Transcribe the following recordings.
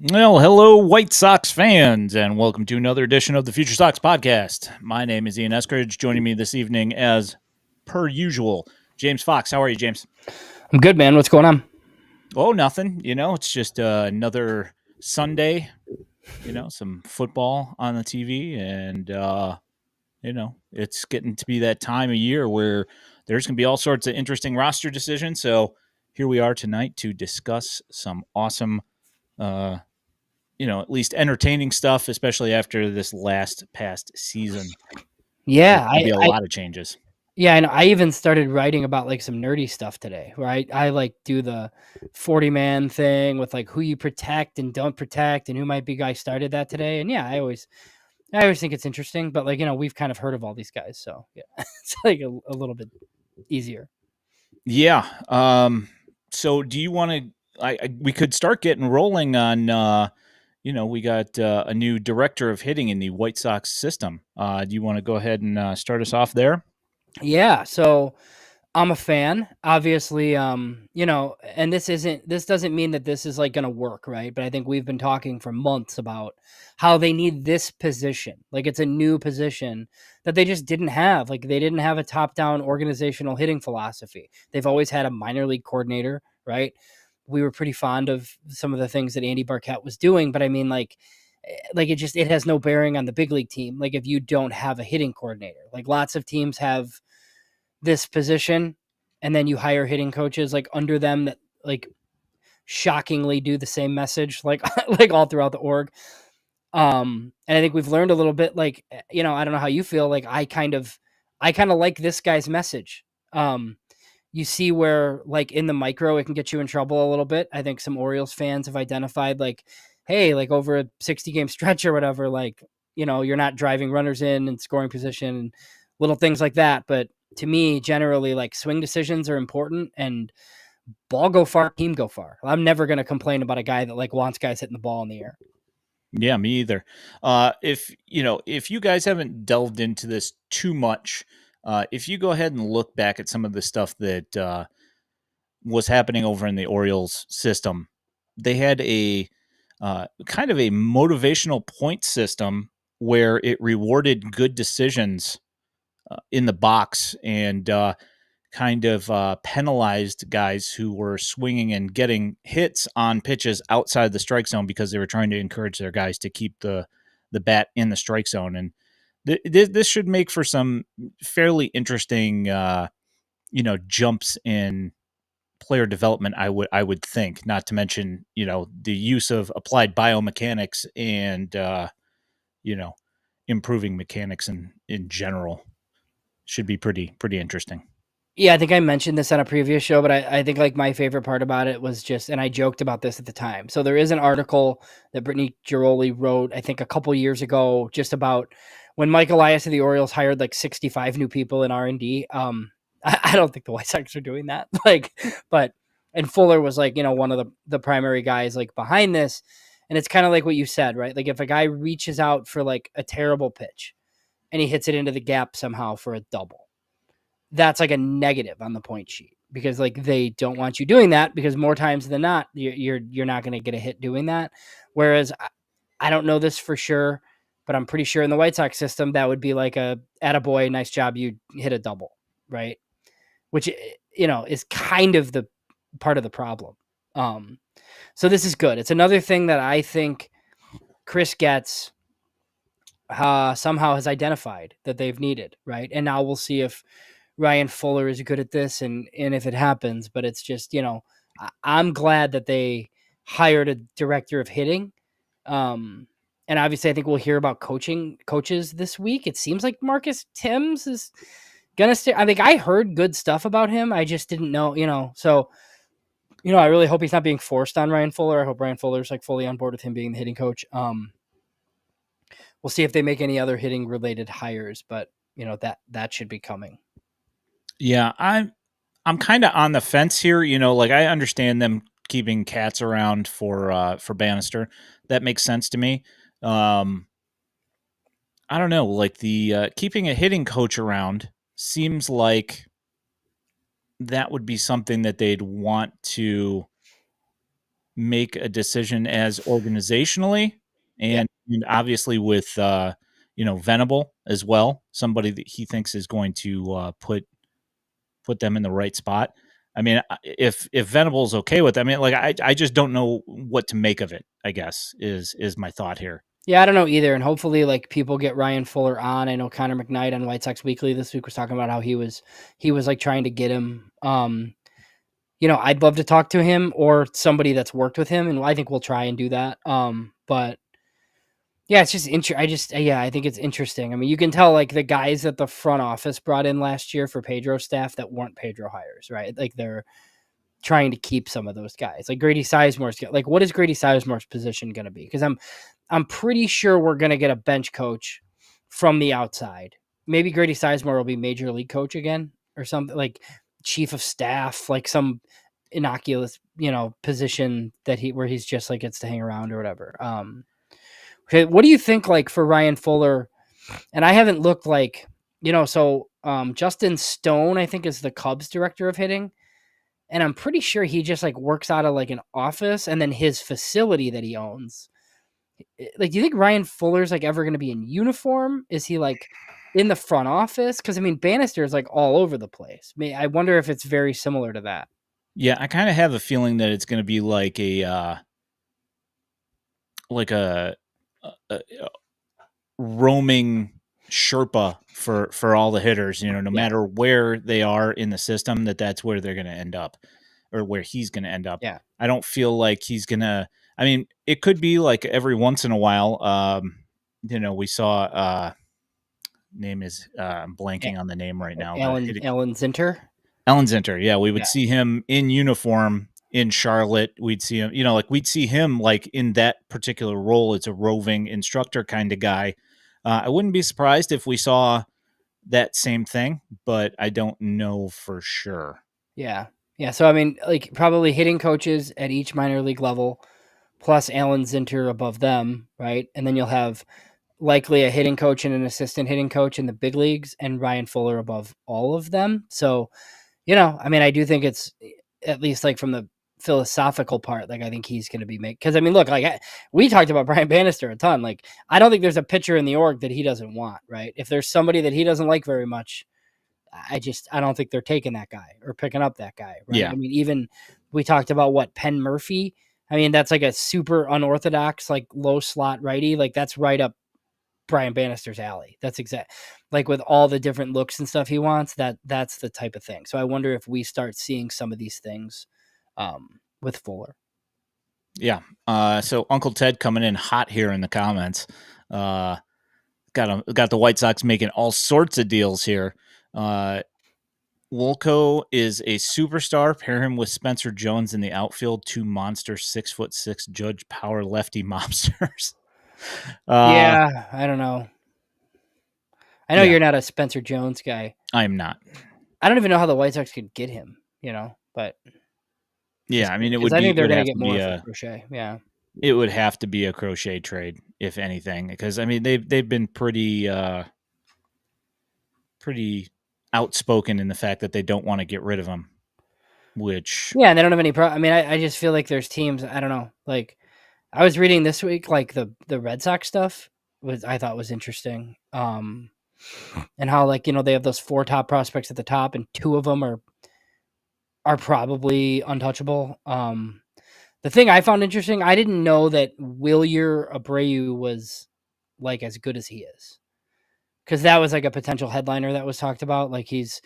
Well, hello, White Sox fans, and welcome to another edition of the FutureSox podcast. My name is Ian Eskridge. Joining me this evening, as per usual, James Fox. How are you, James? I'm good, man. What's going on? Oh, nothing. It's just another Sunday. Some football on the TV, and it's getting to be that time of year where there's going to be all sorts of interesting roster decisions. So here we are tonight to discuss some awesome uh, at least entertaining stuff, especially after this past season. There's Yeah, going to be a lot of changes. and I even started writing about like some nerdy stuff today, right? I like do the 40-man thing with like who you protect and don't protect and who might be guy started that today. And yeah, I always think it's interesting, but like, we've kind of heard of all these guys, so yeah, it's like a little bit easier. Yeah. So do you want to? We could start getting rolling on. We got a new director of hitting in the White Sox system. Do you want to go ahead and start us off there? Yeah, so I'm a fan, obviously. And this doesn't mean that this is like going to work, right? But I think we've been talking for months about how they need this position. Like it's a new position that they just didn't have. Like they didn't have a top down organizational hitting philosophy. They've always had a minor league coordinator, right? We were pretty fond of some of the things that Andy Barkett was doing, but I mean, like it has no bearing on the big league team. Like if you don't have a hitting coordinator, like lots of teams have this position and then you hire hitting coaches like under them that like shockingly do the same message like like all throughout the org. And I think we've learned a little bit like I don't know how you feel, like I kind of like this guy's message. You see where like in the micro it can get you in trouble a little bit. I think some Orioles fans have identified like, hey, like over a 60 game stretch or whatever, like you're not driving runners in and scoring position and little things like that. But to me, generally, like swing decisions are important and ball go far, team go far. I'm never going to complain about a guy that like wants guys hitting the ball in the air. Yeah, me either. If you guys haven't delved into this too much, if you go ahead and look back at some of the stuff that was happening over in the Orioles system, they had a kind of a motivational point system where it rewarded good decisions in the box and kind of penalized guys who were swinging and getting hits on pitches outside the strike zone because they were trying to encourage their guys to keep the bat in the strike zone. And this should make for some fairly interesting, jumps in player development. I would think, not to mention the use of applied biomechanics and you know improving mechanics in general should be pretty interesting. Yeah, I think I mentioned this on a previous show, but I think like my favorite part about it was just, and I joked about this at the time. So there is an article that Brittany Giroli wrote, I think a couple years ago, just about when Mike Elias of the Orioles hired like 65 new people in R&D. I don't think the White Sox are doing that. Like, but, and Fuller was like, one of the primary guys like behind this. And it's kind of like what you said, right? Like if a guy reaches out for like a terrible pitch and he hits it into the gap somehow for a double, that's like a negative on the point sheet because like they don't want you doing that because more times than not you're not going to get a hit doing that. Whereas I don't know this for sure, but I'm pretty sure in the White Sox system that would be like a attaboy, nice job, you hit a double, right? Which is kind of the part of the problem. Um, so this is good. It's another thing that I think Chris Getz somehow has identified that they've needed, right? And now we'll see if Ryan Fuller is good at this and if it happens, but it's just, I'm glad that they hired a director of hitting. And obviously I think we'll hear about coaches this week. It seems like Marcus Timms is gonna stay. I think I heard good stuff about him. I just didn't know, so I really hope he's not being forced on Ryan Fuller. I hope Ryan Fuller's like fully on board with him being the hitting coach. We'll see if they make any other hitting related hires, but that should be coming. Yeah, I'm kind of on the fence here. Like I understand them keeping Cats around for Bannister. That makes sense to me. Um, I don't know. Like the keeping a hitting coach around seems like that would be something that they'd want to make a decision as organizationally Yeah. and obviously with Venable as well, somebody that he thinks is going to put them in the right spot. I mean, if Venable's okay with it, I mean, like I just don't know what to make of it, I guess is my thought here. Yeah, I don't know either, and hopefully, like, people get Ryan Fuller on. I know Connor McKnight on White Sox Weekly this week was talking about how he was like trying to get him. I'd love to talk to him or somebody that's worked with him, and I think we'll try and do that. But yeah, it's just I think it's interesting. I mean, you can tell like the guys that the front office brought in last year for Pedro's staff that weren't Pedro hires, right? Like they're trying to keep some of those guys. Like Grady Sizemore's like, what is Grady Sizemore's position going to be? Because I'm pretty sure we're going to get a bench coach from the outside. Maybe Grady Sizemore will be major league coach again or something, like chief of staff, like some innocuous, position where he's just like gets to hang around or whatever. Okay, what do you think like for Ryan Fuller? And I haven't looked like, Justin Stone, I think, is the Cubs director of hitting. And I'm pretty sure he just like works out of like an office and then his facility that he owns. Like, do you think Ryan Fuller's like ever going to be in uniform? Is he like in the front office? Because I mean, Bannister is like all over the place. I wonder if it's very similar to that. Yeah, I kind of have a feeling that it's going to be like a roaming Sherpa for all the hitters. No Yeah, matter where they are in the system, that's where they're going to end up, or where he's going to end up. yeah. I don't feel like he's going to. I mean, it could be like every once in a while. We saw. Name is I'm blanking on the name right now. Alan Zinter. Ellen Zinter, yeah, we would Yeah, see him in uniform in Charlotte. We'd see him, we'd see him like in that particular role. It's a roving instructor kind of guy. I wouldn't be surprised if we saw that same thing, but I don't know for sure. yeah, yeah. So I mean, like probably hitting coaches at each minor league level, plus Alan Zinter above them, right? And then you'll have likely a hitting coach and an assistant hitting coach in the big leagues, and Ryan Fuller above all of them. So, I mean, I do think it's at least like from the philosophical part, like I think he's going to be because I mean, look, like we talked about Brian Bannister a ton. Like, I don't think there's a pitcher in the org that he doesn't want, right? If there's somebody that he doesn't like very much, I don't think they're taking that guy or picking up that guy, right? Yeah, I mean, even we talked about Penn Murphy. I mean, that's like a super unorthodox, like low slot righty. Like that's right up Brian Bannister's alley. That's exact, like with all the different looks and stuff he wants. That's the type of thing. So I wonder if we start seeing some of these things with Fuller. yeah. So Uncle Ted coming in hot here in the comments. Got the White Sox making all sorts of deals here. Wolko is a superstar. Pair him with Spencer Jones in the outfield. Two monster 6'6" Judge Power lefty mobsters. Yeah, I don't know. I know Yeah, you're not a Spencer Jones guy. I'm not. I don't even know how the White Sox could get him, but Yeah, I mean, because I think it they're would going to have get to be more for a Crochet. Yeah. it would have to be a Crochet trade, if anything, because I mean they've been pretty outspoken in the fact that they don't want to get rid of him. Which Yeah, and they don't have any problem. I mean, I just feel like there's teams. I don't know. Like I was reading this week, like the Red Sox stuff I thought was interesting. And how like they have those four top prospects at the top, and two of them are probably untouchable. The thing I found interesting, I didn't know that Wilyer Abreu was like as good as he is, because that was like a potential headliner that was talked about. Like he's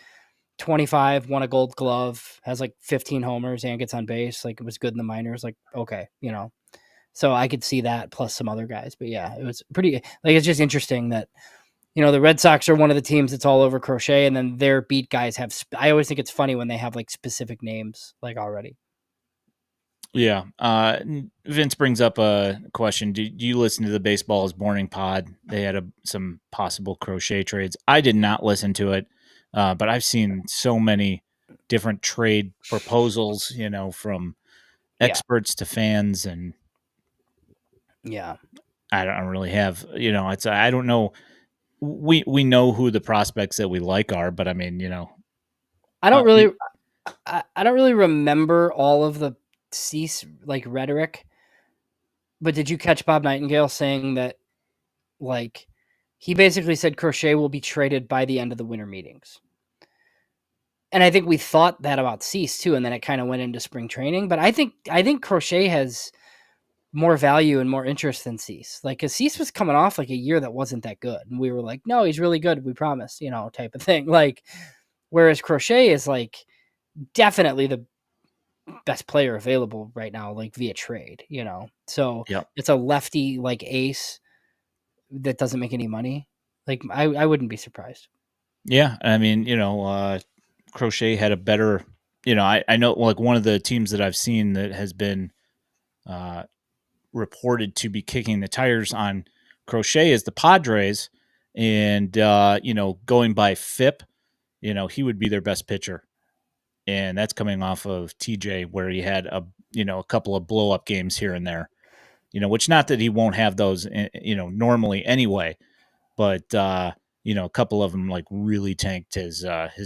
25, won a Gold Glove, has like 15 homers and gets on base. Like it was good in the minors. Like okay, so I could see that plus some other guys. But yeah, it was pretty like it's just interesting that the Red Sox are one of the teams that's all over Crochet, and then their beat guys have. I always think it's funny when they have like specific names like already. yeah, Vince brings up a question. Do you listen to the Baseball's Morning Pod? They had some possible Crochet trades. I did not listen to it, but I've seen so many different trade proposals. From Yeah, experts to fans, and yeah. I don't really have. I don't know. We know who the prospects that we like are, but I mean, I don't uh, really, I don't really remember all of the Cease like rhetoric. But did you catch Bob Nightingale saying that like he basically said Crochet will be traded by the end of the winter meetings? And I think we thought that about Cease too, and then it kind of went into spring training. But I think Crochet has more value and more interest than Cease. Like, cause Cease was coming off like a year that wasn't that good. And we were like, no, he's really good. We promise, type of thing. Like, whereas Crochet is like definitely the best player available right now, like via trade. So Yep. it's a lefty like ace that doesn't make any money. Like, I wouldn't be surprised. Yeah. I mean, Crochet had a better, I know like one of the teams that I've seen that has been uh, reported to be kicking the tires on Crochet is the Padres. And, going by FIP, he would be their best pitcher. And that's coming off of TJ, where he had a couple of blow up games here and there, which not that he won't have those, normally anyway, but, a couple of them like really tanked his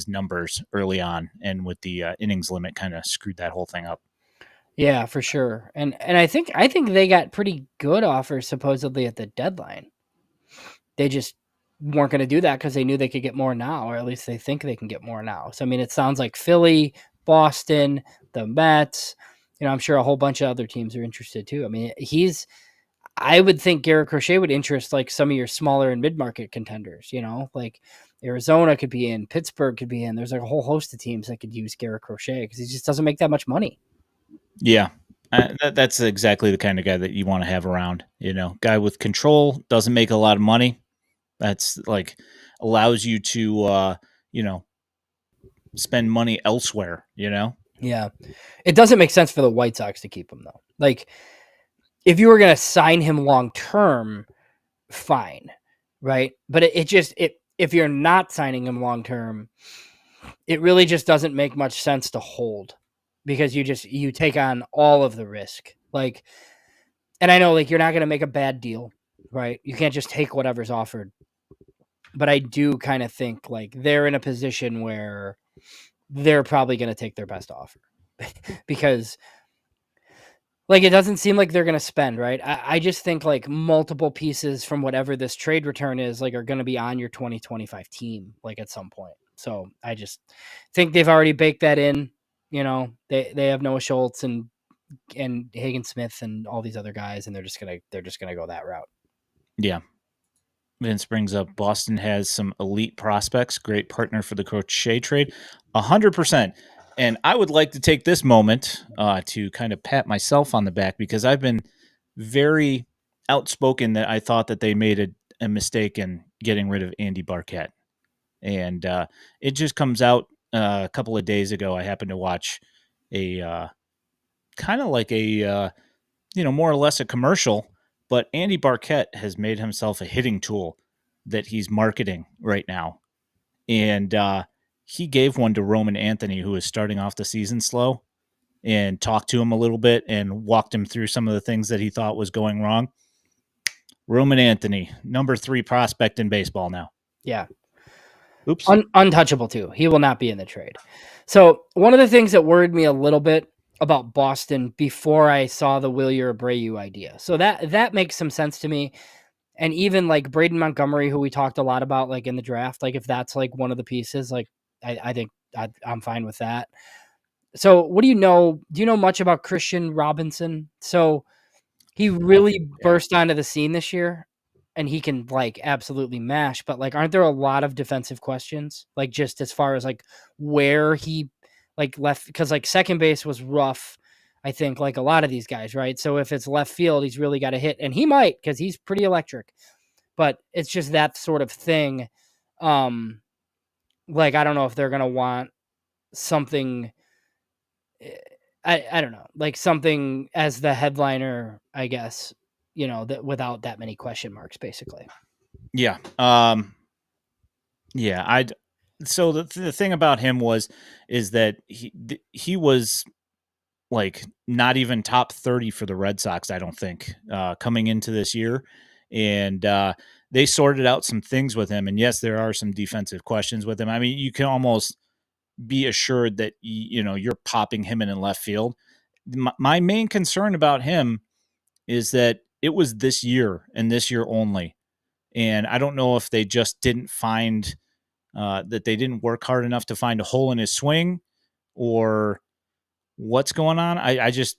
numbers early on, and with the innings limit, kind of screwed that whole thing up. Yeah, for sure. And I think they got pretty good offers supposedly at the deadline. They just weren't going to do that because they knew they could get more now, or at least they think they can get more now. So I mean, it sounds like Philly, Boston, the Mets. I'm sure a whole bunch of other teams are interested too. I mean, I would think Garrett Crochet would interest like some of your smaller and mid market contenders. Like Arizona could be in, Pittsburgh could be in. There's like a whole host of teams that could use Garrett Crochet because he just doesn't make that much money. Yeah. That's exactly the kind of guy that you want to have around, guy with control, doesn't make a lot of money. That's like allows you to, you know, spend money elsewhere. Yeah, it doesn't make sense for the White Sox to keep him though. Like if you were going to sign him long term, fine, right? But it just if you're not signing him long term, it really just doesn't make much sense to hold because you take on all of the risk. Like, and I know like you're not going to make a bad deal, right? You can't just take whatever's offered. But I do kind of think like they're in a position where they're probably going to take their best offer because like it doesn't seem like they're going to spend, right? I just think like multiple pieces from whatever this trade return is like are going to be on your 2025 team like at some point. So I just think they've already baked that in. They have Noah Schultz and Hagen Smith and all these other guys, and they're just gonna go that route. Yeah. Vince brings up Boston has some elite prospects, great partner for the Crochet trade, 100%. And I would like to take this moment to kind of pat myself on the back because I've been very outspoken that I thought that they made a mistake in getting rid of Andy Barkett. And it just comes out a couple of days ago. I happened to watch a kind of like a more or less a commercial, but Andy Barkett has made himself a hitting tool that he's marketing right now. And he gave one to Roman Anthony, who is starting off the season slow, and talked to him a little bit and walked him through some of the things that he thought was going wrong. Roman Anthony, number 3 prospect in baseball now. Yeah. Oops. Untouchable too. He will not be in the trade. So one of the things that worried me a little bit about Boston before I saw the Wilyer Abreu idea. So that makes some sense to me. And even like Braden Montgomery, who we talked a lot about, like in the draft, like if that's like one of the pieces, like I think I'm fine with that. So what do you know? Do you know much about Christian Robinson? So he really Yeah. burst onto the scene this year and he can like absolutely mash, but like aren't there a lot of defensive questions? Like just as far as like where he like left because like second base was rough, I think, like a lot of these guys, right? So if it's left field, he's really got to hit and he might because he's pretty electric. But it's just that sort of thing. Um like I don't know if they're gonna want something I don't know, like something as the headliner, I guess, that without that many question marks, basically. Yeah. Yeah. So the thing about him is that he was like not even top 30 for the Red Sox, I don't think, coming into this year. And they sorted out some things with him. And yes, there are some defensive questions with him. I mean, you can almost be assured that you're popping him in left field. my main concern about him is that it was this year and this year only. And I don't know if they just didn't find that they didn't work hard enough to find a hole in his swing or what's going on. I just,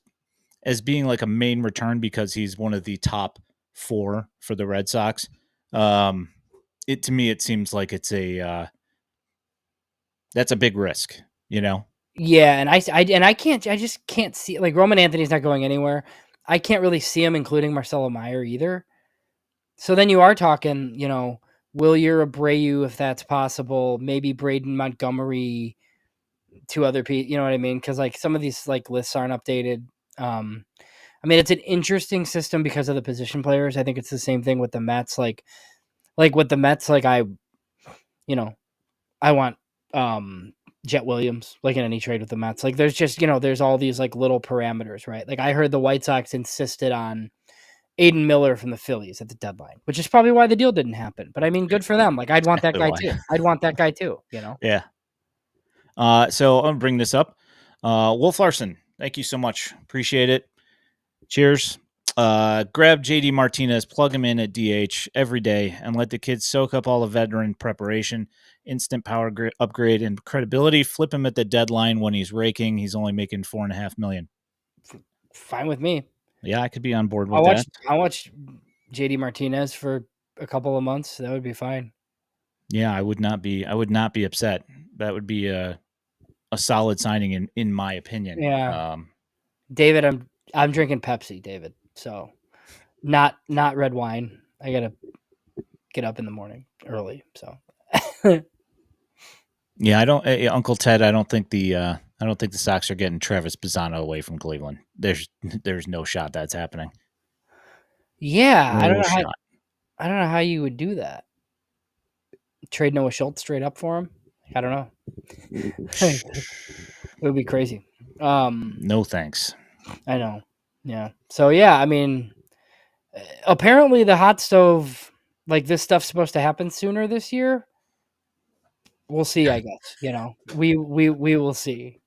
as being like a main return because he's one of the top four for the Red Sox, um, it to me, it seems like it's that's a big risk, you know? Yeah, and I just can't see like Roman Anthony's not going anywhere. I can't really see him including Marcelo Meyer either. So then you are talking, Wilyer Abreu if that's possible, maybe Braden Montgomery, two other people, you know what I mean? Because like some of these like lists aren't updated. I mean, it's an interesting system because of the position players. I think it's the same thing with the Mets. Like with the Mets, like you know, I want Jet Williams, like in any trade with the Mets. Like there's just, there's all these like little parameters, right? Like I heard the White Sox insisted on Aiden Miller from the Phillies at the deadline, which is probably why the deal didn't happen. But I mean, good for them. Like I'd want that Exactly guy why. too. I'd want that guy too. Yeah. So I'm gonna bring this up. Wolf Larson, thank you so much. Appreciate it. Cheers. Grab JD Martinez, plug him in at DH every day, and let the kids soak up all the veteran preparation, instant power upgrade, and credibility. Flip him at the deadline when he's raking. He's only making $4.5 million. Fine with me. Yeah, I could be on board I'll with watch that. I'll watch JD Martinez for a couple of months. That would be fine. Yeah, I would not be. I would not be upset. That would be a solid signing in my opinion. Yeah. David, I'm drinking Pepsi, David. So not red wine. I gotta get up in the morning early. So Yeah, I don't, Uncle Ted. I don't think the Sox are getting Travis Bazzano away from Cleveland. There's no shot that's happening. yeah, No shot. I don't know how you would do that. Trade Noah Schultz straight up for him. I don't know. It would be crazy. No thanks. I know. Yeah. So yeah, I mean, apparently the hot stove, like this stuff's supposed to happen sooner this year. We'll see. I guess we will see.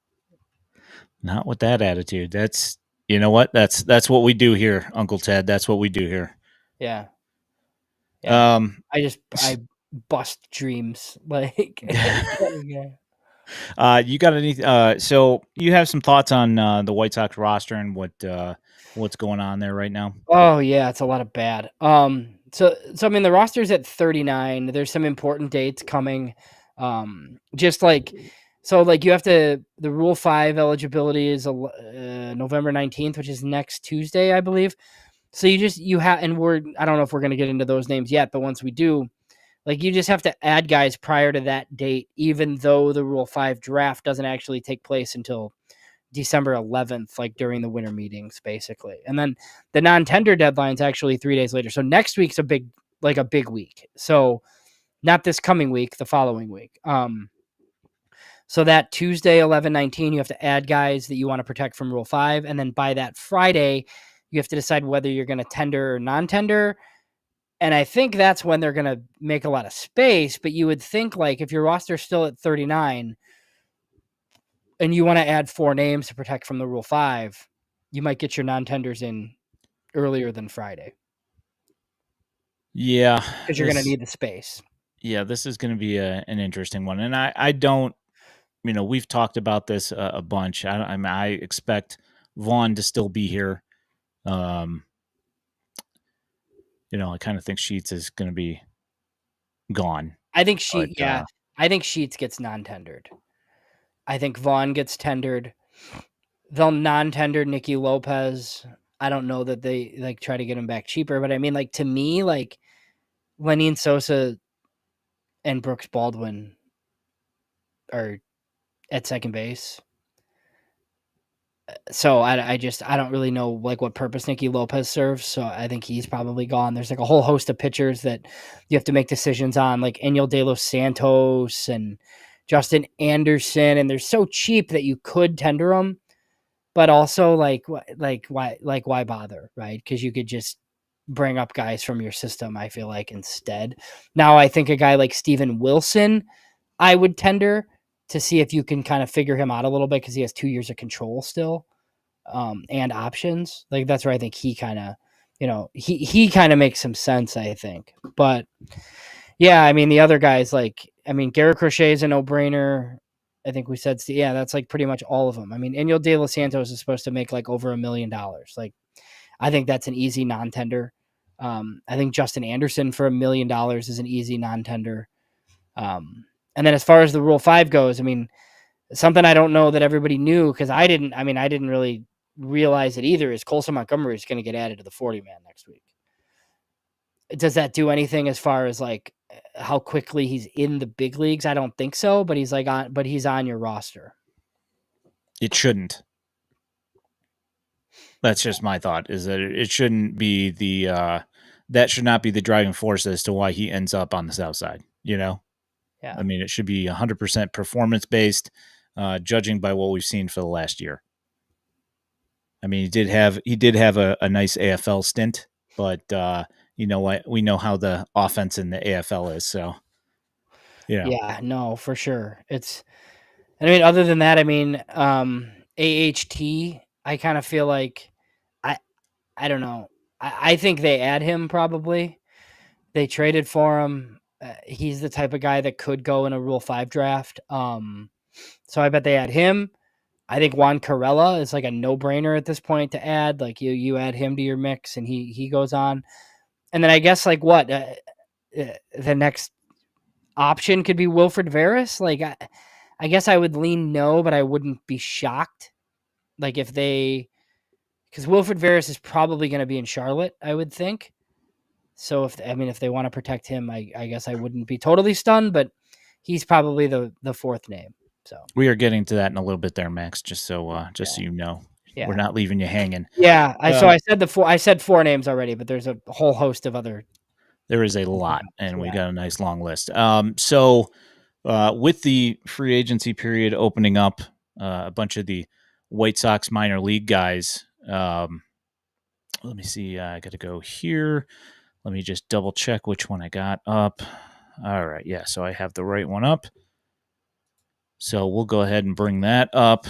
Not with that attitude. That's, you know what? That's what we do here, Uncle Ted. That's what we do here. Yeah. Yeah. Um, I bust dreams like. Yeah. you got any? So you have some thoughts on the White Sox roster and what's going on there right now? Oh yeah, it's a lot of bad. So I mean the roster's at 39. There's some important dates coming. Just like so like you have to the Rule 5 eligibility is November 19th, which is next Tuesday, I believe. So you have and I don't know if we're going to get into those names yet, but once we do, like you just have to add guys prior to that date even though the Rule 5 draft doesn't actually take place until December 11th, like during the winter meetings, basically. And then the non-tender deadline's actually 3 days later. So next week's a big week. So not this coming week, the following week. So that Tuesday, 11/19, you have to add guys that you want to protect from Rule 5. And then by that Friday, you have to decide whether you're going to tender or non-tender. And I think that's when they're going to make a lot of space. But you would think like if your roster's still at 39, and you want to add 4 names to protect from the Rule 5, you might get your non-tenders in earlier than Friday Yeah, because you're going to need the space. yeah, this is going to be an interesting one, and I don't, we've talked about this a bunch. I expect Vaughn to still be here. Um, I kind of think Sheets is going to be gone, I think but I think Sheets gets non-tendered. I think Vaughn gets tendered. They'll non-tender Nicky Lopez. I don't know that they like try to get him back cheaper, but I mean, like to me, like Lenny Sosa and Brooks Baldwin are at second base. So I don't really know like what purpose Nicky Lopez serves. So I think he's probably gone. There's like a whole host of pitchers that you have to make decisions on, like Eniel De Los Santos and Justin Anderson, and they're so cheap that you could tender them, but also why bother, right? Because you could just bring up guys from your system. I feel like instead. Now I think a guy like Steven Wilson, I would tender to see if you can kind of figure him out a little bit because he has 2 years of control still. and options. Like that's where I think he kind of, he kind of makes some sense, I think. But yeah, I mean the other guys, like I mean Garrett Crochet is a no brainer. I think we said yeah, that's like pretty much all of them. I mean Daniel De Los Santos is supposed to make like over $1 million. Like I think that's an easy non-tender. I think Justin Anderson for $1 million is an easy non-tender. And then as far as the Rule 5 goes, I mean, something I don't know that everybody knew because I didn't. I mean, I didn't really realize it either. Is Colson Montgomery is going to get added to the 40 man next week? Does that do anything as far as like how quickly he's in the big leagues? I don't think so, but he's on your roster. It shouldn't. That's just my thought. Is that it shouldn't be that should not be the driving force as to why he ends up on the south side. Yeah. I mean, it should be 100% performance based, judging by what we've seen for the last year. I mean, he did have a nice AFL stint, but you know what? We know how the offense in the AFL is, so Yeah, no, for sure. I mean, other than that, I mean, AHT, I kind of feel like I I don't know. I think they add him probably. They traded for him. He's the type of guy that could go in a Rule 5 draft. So I bet they add him. I think Juan Carella is like a no-brainer at this point to add. Like you add him to your mix and he goes on. And then I guess like what the next option could be Wilfred Veras. Like I guess I would lean no, but I wouldn't be shocked. Like if they, because Wilfred Veras is probably going to be in Charlotte, I would think. So if they want to protect him, I guess I wouldn't be totally stunned, but he's probably the fourth name. So we are getting to that in a little bit there, Max. Just so you know, we're yeah, not leaving you hanging. yeah. Um, I said four names already, but there's a whole host of other. there is a lot, and we Yeah. got a nice long list. With the free agency period opening up, a bunch of the White Sox minor league guys. Let me see. I got to go here. Let me just double check which one I got up. All right. Yeah. So I have the right one up. So we'll go ahead and bring that up.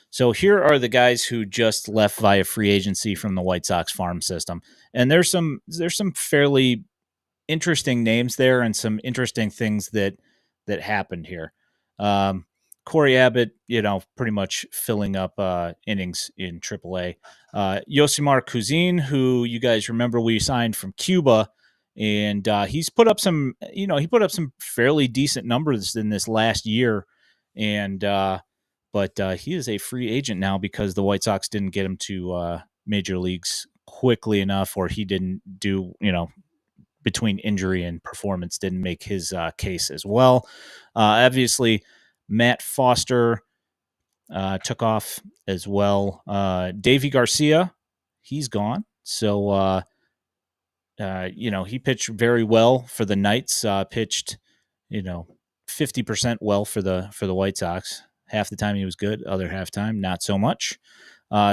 So here are the guys who just left via free agency from the White Sox farm system, and there's some fairly interesting names there and some interesting things that happened here. Corey Abbott, pretty much filling up innings in AAA. Yosimar Kuzin, who you guys remember we signed from Cuba, and he's put up some, he put up some fairly decent numbers in this last year, and but he is a free agent now because the White Sox didn't get him to major leagues quickly enough, or he didn't do, between injury and performance didn't make his case as well. Obviously, Matt Foster took off as well. Davey Garcia, he's gone. So, he pitched very well for the Knights. Pitched, 50% well for the White Sox. Half the time he was good, other half time not so much.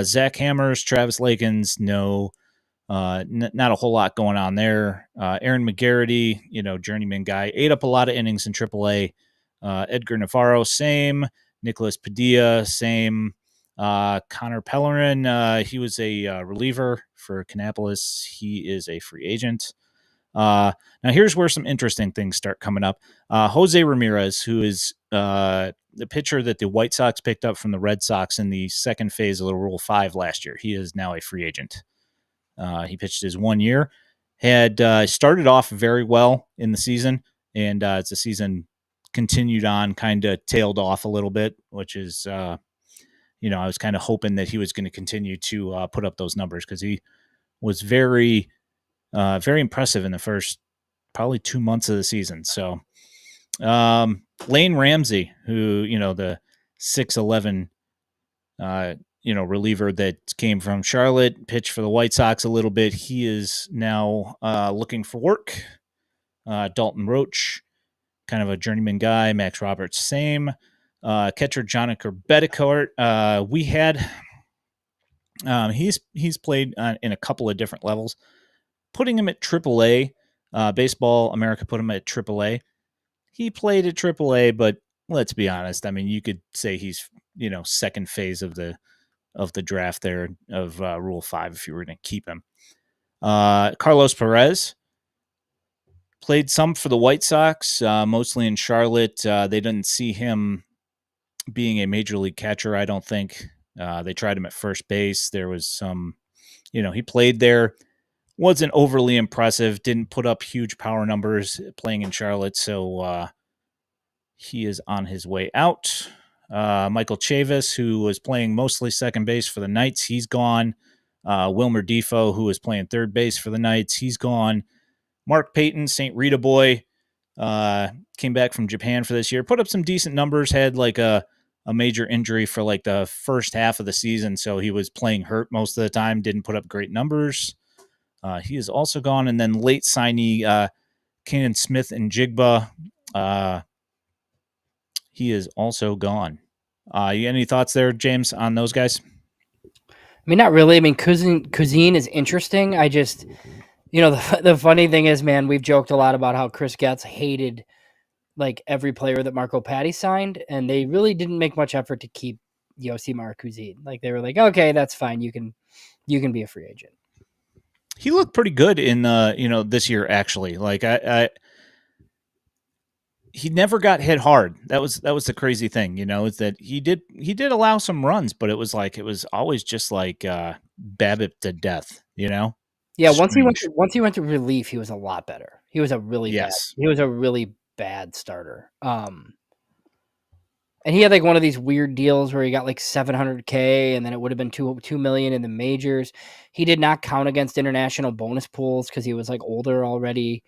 Zach Hammers, Travis Lakins, no. Not a whole lot going on there. Aaron McGarity, journeyman guy, ate up a lot of innings in AAA. Edgar Navarro, same. Nicholas Padilla, same. Connor Pellerin, he was a reliever for Kannapolis. He is a free agent. Now, here's where some interesting things start coming up. Jose Ramirez, who is the pitcher that the White Sox picked up from the Red Sox in the second phase of the Rule 5 last year. He is now a free agent. He pitched his 1 year, had started off very well in the season, and as the season continued on, kind of tailed off a little bit, which is, I was kind of hoping that he was going to continue to put up those numbers because he was very, very impressive in the first probably 2 months of the season. So Lane Ramsey, who, the 6'11", reliever that came from Charlotte, pitched for the White Sox a little bit. He is now looking for work. Dalton Roach, kind of a journeyman guy. Max Roberts, same. Catcher Jonica Betancourt. We had he's played in a couple of different levels. Putting him at AAA, Baseball America put him at AAA. He played at AAA, but let's be honest. I mean, you could say he's second phase of the of the draft there of Rule 5 if you were going to keep him. Carlos Perez played some for the White Sox, mostly in Charlotte. They didn't see him being a major league catcher, I don't think. They tried him at first base. There was some, he played there, wasn't overly impressive, didn't put up huge power numbers playing in Charlotte. So he is on his way out. Michael Chavis, who was playing mostly second base for the Knights, he's gone. Wilmer Defoe, who was playing third base for the Knights, he's gone. Mark Payton, St. Rita boy, came back from Japan for this year, put up some decent numbers, had like a major injury for like the first half of the season, so he was playing hurt most of the time, didn't put up great numbers. He is also gone. And then late signee Kanan Smith and Jigba, he is also gone. You got any thoughts there, James, on those guys? I mean, not really. I mean, Cuisine is interesting. I just, the funny thing is, man, we've joked a lot about how Chris Getz hated like every player that Marco Patti signed, and they really didn't make much effort to keep Yosimar Cuisine. Like they were like, okay, that's fine. You can be a free agent. He looked pretty good in this year actually. Like he never got hit hard. That was the crazy thing, is that he did allow some runs, but it was always just like BABIP to death, Yeah, Strange. once he went to relief, he was a lot better. He was a really Yes. bad starter. And he had like one of these weird deals where he got like $700K, and then it would have been $2 million in the majors. He did not count against international bonus pools because he was like older already.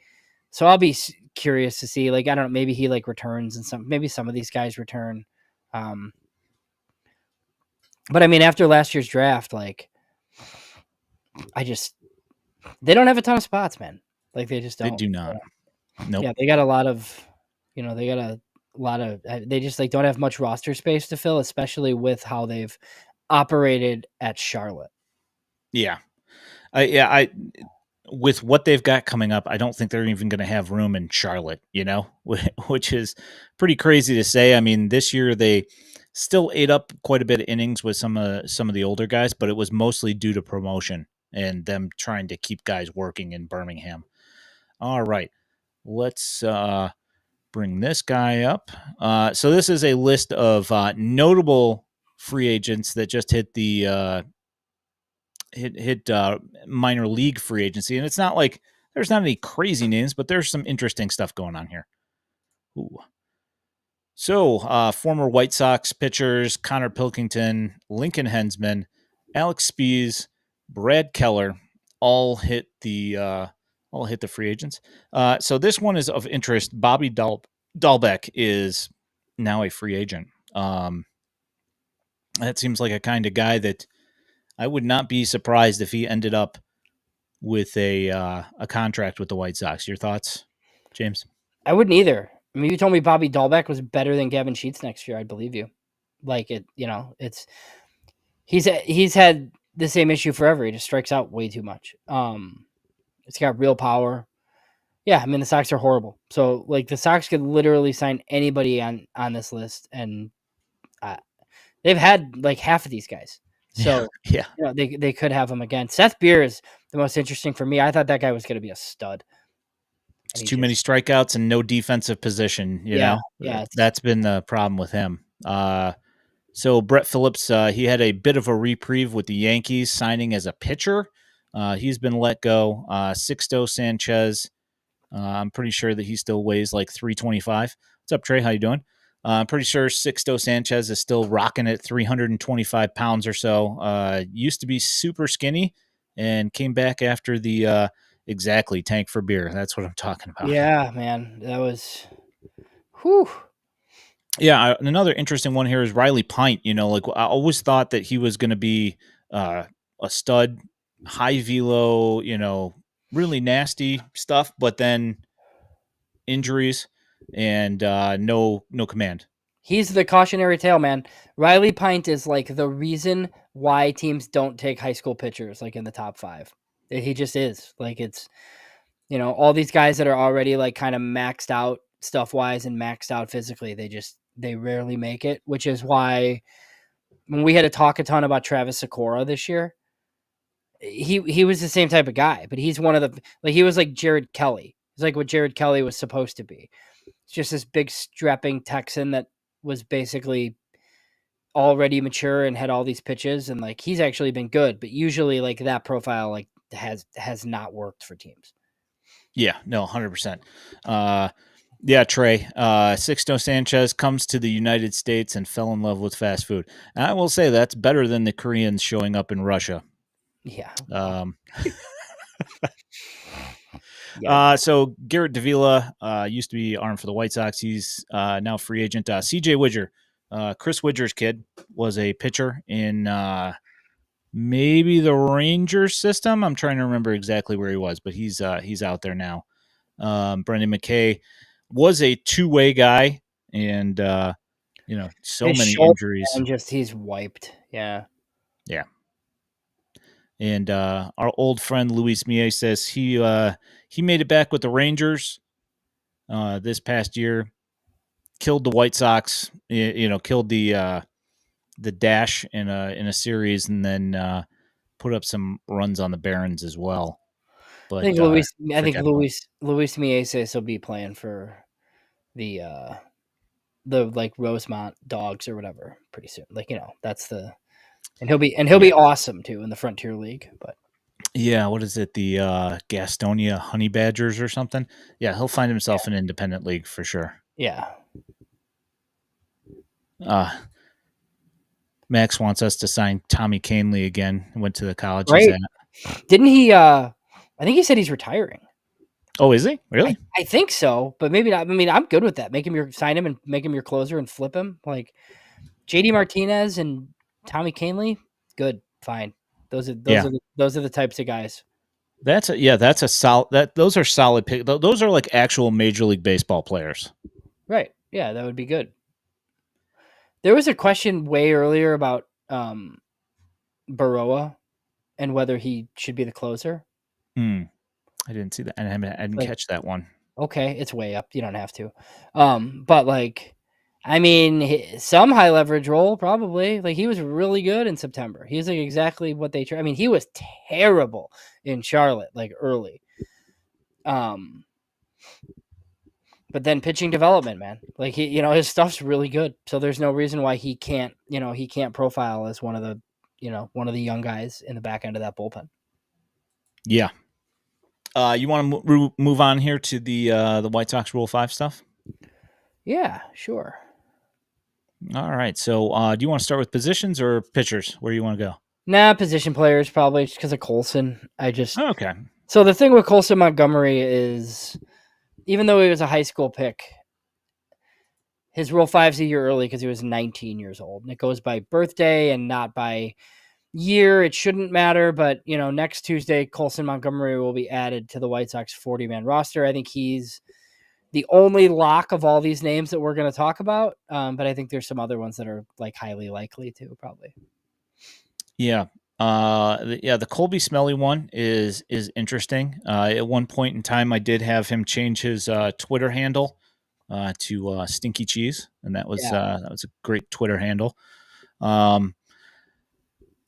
So I'll be curious to see. Like I don't know, maybe he like returns, and maybe some of these guys return. But I mean, after last year's draft, like they don't have a ton of spots, man. Like they just They don't. do not. Nope. Yeah, they got a lot of, they got a lot of. They just like don't have much roster space to fill, especially with how they've operated at Charlotte. Yeah. I with what they've got coming up, I don't think they're even going to have room in Charlotte, which is pretty crazy to say. I mean, this year they still ate up quite a bit of innings with some of the older guys, but it was mostly due to promotion and them trying to keep guys working in Birmingham. All right. Let's bring this guy up. So this is a list of notable free agents that just hit the hit minor league free agency, and it's not like there's not any crazy names, but there's some interesting stuff going on here. Ooh. So, former White Sox pitchers Connor Pilkington, Lincoln Hensman, Alex Spees, Brad Keller all hit the free agents. So this one is of interest. Bobby Dahlbeck is now a free agent. That seems like a kind of guy that I would not be surprised if he ended up with a contract with the White Sox. Your thoughts, James? I wouldn't either. I mean, you told me Bobby Dahlbeck was better than Gavin Sheets next year, I'd believe you. Like it, it's he's had the same issue forever. He just strikes out way too much. It's got real power. Yeah, I mean the Sox are horrible. So like the Sox could literally sign anybody on this list, and they've had like half of these guys. Yeah, So yeah. they could have him again. Seth Beer is the most interesting for me. I thought that guy was going to be a stud. And It's he too many just strikeouts and no defensive position. yeah. That's been the problem with him. So Brett Phillips, he had a bit of a reprieve with the Yankees signing as a pitcher. He's been let go. Sixto Sanchez, I'm pretty sure that he still weighs like 325. What's up, Trey? How you doing? I'm pretty sure Sixto Sanchez is still rocking at 325 pounds or so. Used to be super skinny and came back after the exactly tank for beer. That's what I'm talking about. Yeah, man, that was whew. Yeah, another interesting one here is Riley Pint. Like I always thought that he was going to be a stud, high velo, really nasty stuff, but then injuries and no command. He's the cautionary tale, man. Riley Pint is like the reason why teams don't take high school pitchers like in the top 5. He just is. Like it's all these guys that are already like kind of maxed out stuff wise and maxed out physically, they rarely make it, which is why when we had to talk a ton about Travis Sakura this year, he was the same type of guy, but he's one of the like he was like Jared Kelly. He's like what Jared Kelly was supposed to be. It's just this big strapping Texan that was basically already mature and had all these pitches, and like he's actually been good, but usually like that profile like has not worked for teams. Yeah, no, 100%. Yeah, Trey. Sixto Sanchez comes to the United States and fell in love with fast food. And I will say that's better than the Koreans showing up in Russia. Yeah. Um, Yeah. so Garrett Davila used to be armed for the White Sox. He's now free agent. CJ Widger, Chris Widger's kid, was a pitcher in maybe the Rangers system. I'm trying to remember exactly where he was, but he's out there now. Brendan McKay was a two-way guy, and so His many shoulder injuries. and just he's wiped. Yeah. Yeah. And our old friend Luis Mie says he made it back with the Rangers this past year, killed the White Sox, killed the Dash in a series, and then put up some runs on the Barons as well. But I think forgettable. Luis Mieses will be playing for the like Rosemont Dogs or whatever pretty soon. Like, that's the and he'll Yeah. be awesome too in the Frontier League, but Yeah, what is it? The Gastonia Honey Badgers or something? Yeah, he'll find himself in an independent league for sure. yeah. Uh, Max wants us to sign Tommy Canley again. Went to the college he's Right. at. Didn't he I think he said he's retiring. Oh, is he? I, Really? I think so, but maybe not. I mean, I'm good with that. Sign him and make him your closer and flip him. Like JD Martinez and Tommy Canley, good, fine. Yeah. Those are the types of guys. That's a solid those are solid pick. Those are like actual Major League Baseball players. Right. Yeah, that would be good. There was a question way earlier about Baroa and whether he should be the closer. I didn't see that. I didn't Like, catch that one. okay, it's way up. You don't have to. But like, I mean, some high leverage role probably. Like he was really good in September. He's like exactly what they tried. I mean, he was terrible in Charlotte, like early. But then pitching development, man, like his stuff's really good. So there's no reason why he can't profile as one of the young guys in the back end of that bullpen. Yeah. You want to move on here to the White Sox Rule 5 stuff? Yeah, sure. All right. So, do you want to start with positions or pitchers? Where do you want to go? Nah, position players probably just because of Colson. Okay. So the thing with Colson Montgomery is, even though he was a high school pick, his Rule 5's a year early because he was 19 years old. And it goes by birthday and not by year. It shouldn't matter, but next Tuesday, Colson Montgomery will be added to the White Sox 40-man roster. I think he's the only lock of all these names that we're going to talk about. But I think there's some other ones that are like highly likely too, probably. Yeah. The Colby Smelly one is interesting. At one point in time, I did have him change his Twitter handle to Stinky Cheese, and that was a great Twitter handle.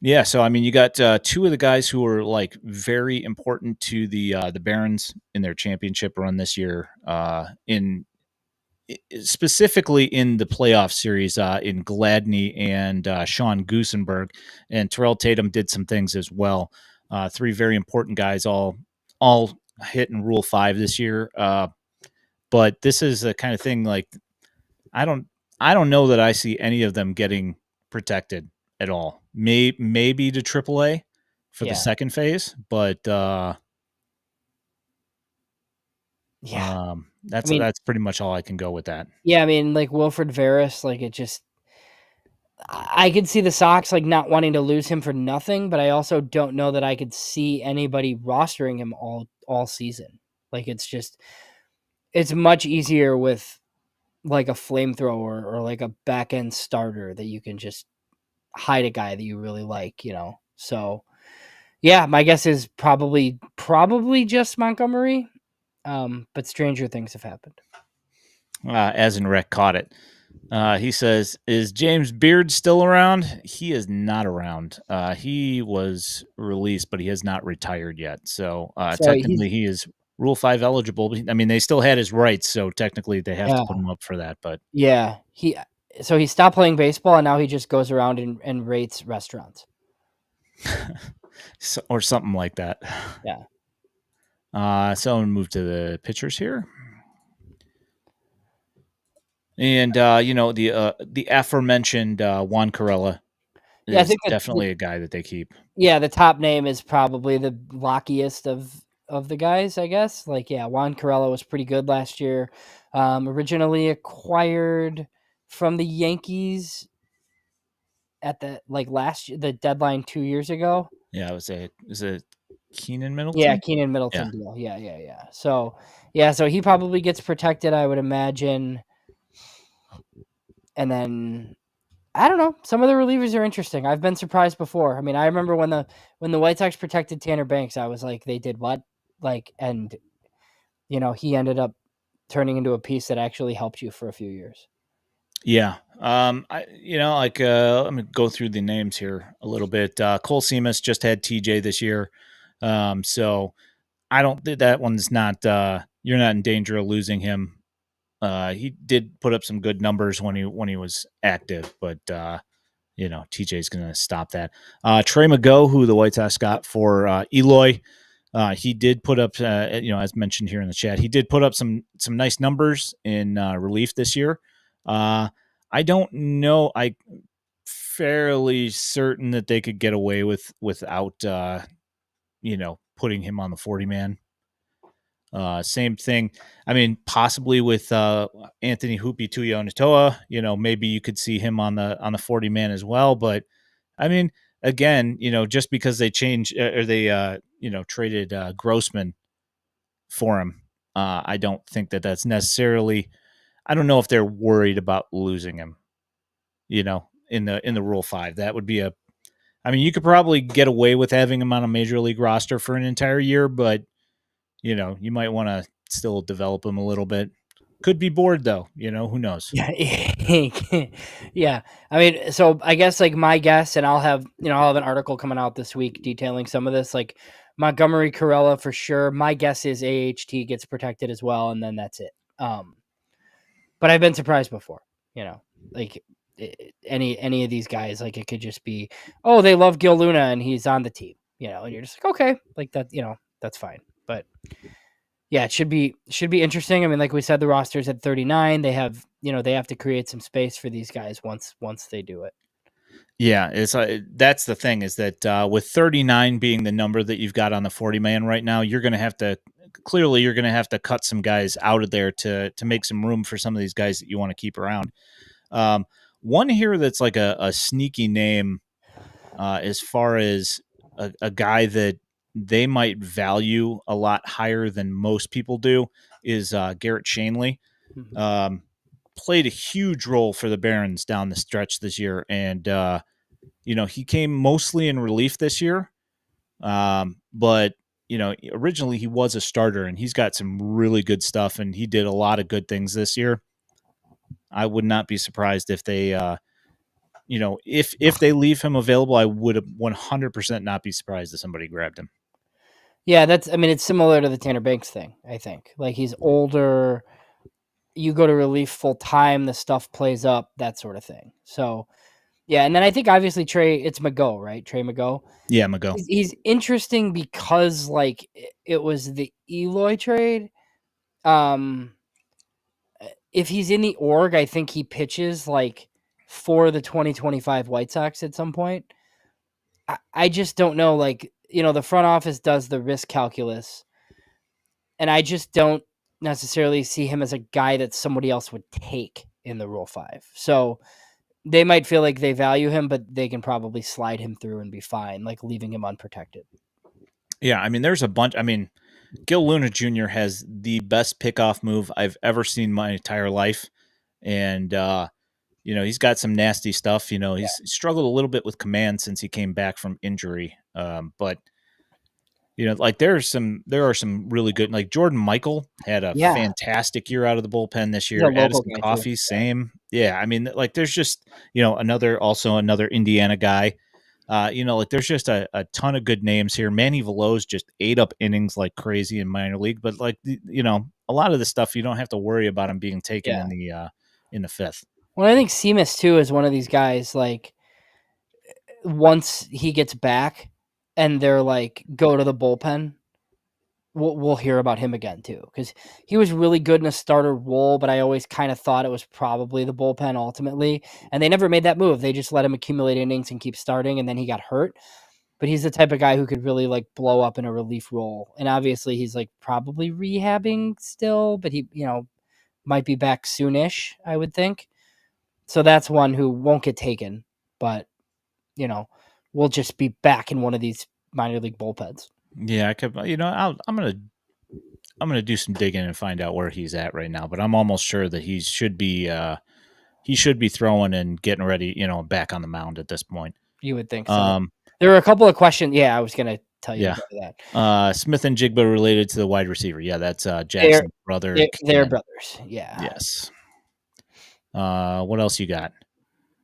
Yeah, so I mean, you got two of the guys who are like very important to the Barons in their championship run this year. Specifically in the playoff series, in Gladney and Sean Goosenberg, and Terrell Tatum did some things as well. Three very important guys, all hit in Rule 5 this year. But this is the kind of thing like I don't know that I see any of them getting protected at all. Maybe to AAA for the second phase, but that's pretty much all I can go with that. Yeah, I mean, like Wilfred Veras, like I could see the Sox like not wanting to lose him for nothing, but I also don't know that I could see anybody rostering him all season. Like it's much easier with like a flamethrower or like a back end starter that you can just hide a guy that you really like, So yeah, my guess is probably just Montgomery. But stranger things have happened. As in Rec caught it. He says, "Is James Beard still around?" He is not around. He was released, but he has not retired yet. So So he's technically, he is Rule 5 eligible. I mean, they still had his rights, so technically, they have to yeah, put him up for that. But yeah. He stopped playing baseball and now he just goes around and rates restaurants. or something like that. Yeah. So I'm gonna move to the pitchers here, and the aforementioned Juan Corella Yeah, I is think that definitely a guy that they keep. yeah, the top name is probably the lockiest of the guys, I guess. Like, yeah, Juan Corella was pretty good last year. Originally acquired from the Yankees at the like last year, the deadline 2 years ago. Yeah, I would say is it Keenan Yeah, Middleton? Keenan Yeah, Middleton deal. Yeah, yeah, yeah. So yeah, so he probably gets protected, I would imagine. And then I don't know. Some of the relievers are interesting. I've been surprised before. I mean, I remember when the White Sox protected Tanner Banks, I was like, they did what? Like, and he ended up turning into a piece that actually helped you for a few years. yeah. Let me go through the names here a little bit. Cole Seamus just had TJ this year, so I don't think that one's not. You're not in danger of losing him. He did put up some good numbers when he was active, but TJ's going to stop that. Trey Mago, who the White Sox got for Eloy, he did put up, as mentioned here in the chat, he did put up some nice numbers in relief this year. I don't know. I fairly certain that they could get away without putting him on the 40 man. Same thing. I mean, possibly with Anthony Hoopy Tuyo Natoa, maybe you could see him on the 40 man as well. But I mean, again, just because they changed or they traded Grossman for him, I don't think that that's necessarily. I don't know if they're worried about losing him. In the Rule 5, that would be a. I mean, you could probably get away with having him on a major league roster for an entire year, but you might want to still develop him a little bit. Could be bored though. Who knows? Yeah. Yeah. I mean, so I guess like my guess, and I'll have an article coming out this week detailing some of this, like Montgomery Corella for sure. My guess is AHT gets protected as well, and then that's it. But I've been surprised before, like any of these guys, like it could just be, oh, they love Gil Luna and he's on the team, and you're just like, okay, like that, that's fine. But yeah, it should be interesting. I mean, like we said, the roster's at 39. They have to create some space for these guys once they do it. Yeah, it's that's the thing is that with 39 being the number that you've got on the 40 man right now, you're going to have to clearly you're going to have to cut some guys out of there to make some room for some of these guys that you want to keep around. Um, One here that's like a sneaky name as far as a guy that they might value a lot higher than most people do is Garrett Shanley. Mhm. Um, Played a huge role for the Barons down the stretch this year, and he came mostly in relief this year. But originally he was a starter, and he's got some really good stuff, and he did a lot of good things this year. I would not be surprised if they if they leave him available, I would 100% not be surprised if somebody grabbed him. Yeah, I mean, it's similar to the Tanner Banks thing. I think like he's older. You go to relief full time, the stuff plays up, that sort of thing. So yeah, and then I think obviously it's Mago, right? Trey Mago. Yeah, Mago. He's interesting because like it was the Eloy trade. Um, if he's in the org, I think he pitches like for the 2025 White Sox at some point. I just don't know. Like, the front office does the risk calculus, and I just don't necessarily see him as a guy that somebody else would take in the Rule 5. So they might feel like they value him, but they can probably slide him through and be fine, like leaving him unprotected. Yeah, I mean, there's a bunch. I mean, Gil Luna Jr. has the best pickoff move I've ever seen my entire life, and he's got some nasty stuff. Yeah. He's struggled a little bit with command since he came back from injury, but like there are some really good, like Jordan Michael had a Yeah, fantastic year out of the bullpen this he's a year. local Addison guy too. Coffey, same. Yeah, I mean, like there's just another Indiana guy. Like there's just a ton of good names here. Manny Veloz just ate up innings like crazy in minor league, but like a lot of the stuff you don't have to worry about him being taken Yeah. in the fifth. Well, I think Seamus too is one of these guys. Like once he gets back, and they're like go to the bullpen, we'll hear about him again too because he was really good in a starter role. But I always kind of thought it was probably the bullpen ultimately, and they never made that move. They just let him accumulate innings and keep starting, and then he got hurt. But he's the type of guy who could really like blow up in a relief role. And obviously he's like probably rehabbing still, but he, might be back soonish, I would think. So that's one who won't get taken, but you know, will just be back in one of these minor league bullpens. Yeah, I could. I'm gonna do some digging and find out where he's at right now. But I'm almost sure that he should be throwing and getting ready. Back on the mound at this point. You would think so. Um, There were a couple of questions. Yeah, I was gonna tell you to yeah. go to that. Smith and Jigba related to the wide receiver. Yeah, that's They're Jackson's brother they're Ken. brothers. Yeah. Yes. What else you got?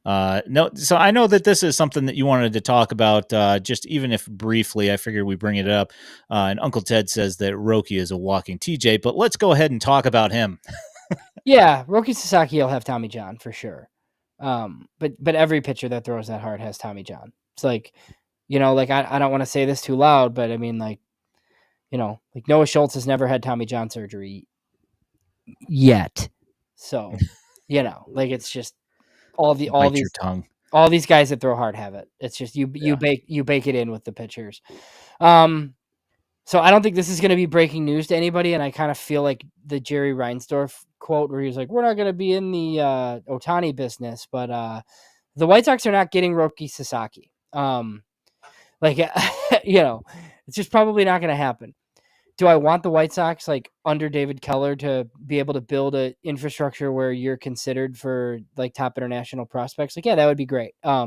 No, so I know that this is something that you wanted to talk about, just even if briefly. I figured we bring it up. And Uncle Ted says that Roki is a walking TJ, but let's go ahead and talk about him. Yeah, Roki Sasaki will have Tommy John for sure. But every pitcher that throws that hard has Tommy John. It's like, like I don't want to say this too loud, but I mean like, like Noah Schultz has never had Tommy John surgery yet. So, like it's just all Bite your tongue. these guys that throw hard have it. It's just you Yeah. bake it in with the pitchers. So I don't think this is going to be breaking news to anybody, and I kind of feel like the Jerry Reinsdorf quote where he's like, "We're not going to be in the Otani business," but the White Sox are not getting Roki Sasaki. Like it's just probably not going to happen. Do I want the White Sox like under David Keller to be able to build a infrastructure where you're considered for like top international prospects? Like, yeah, that would be great. I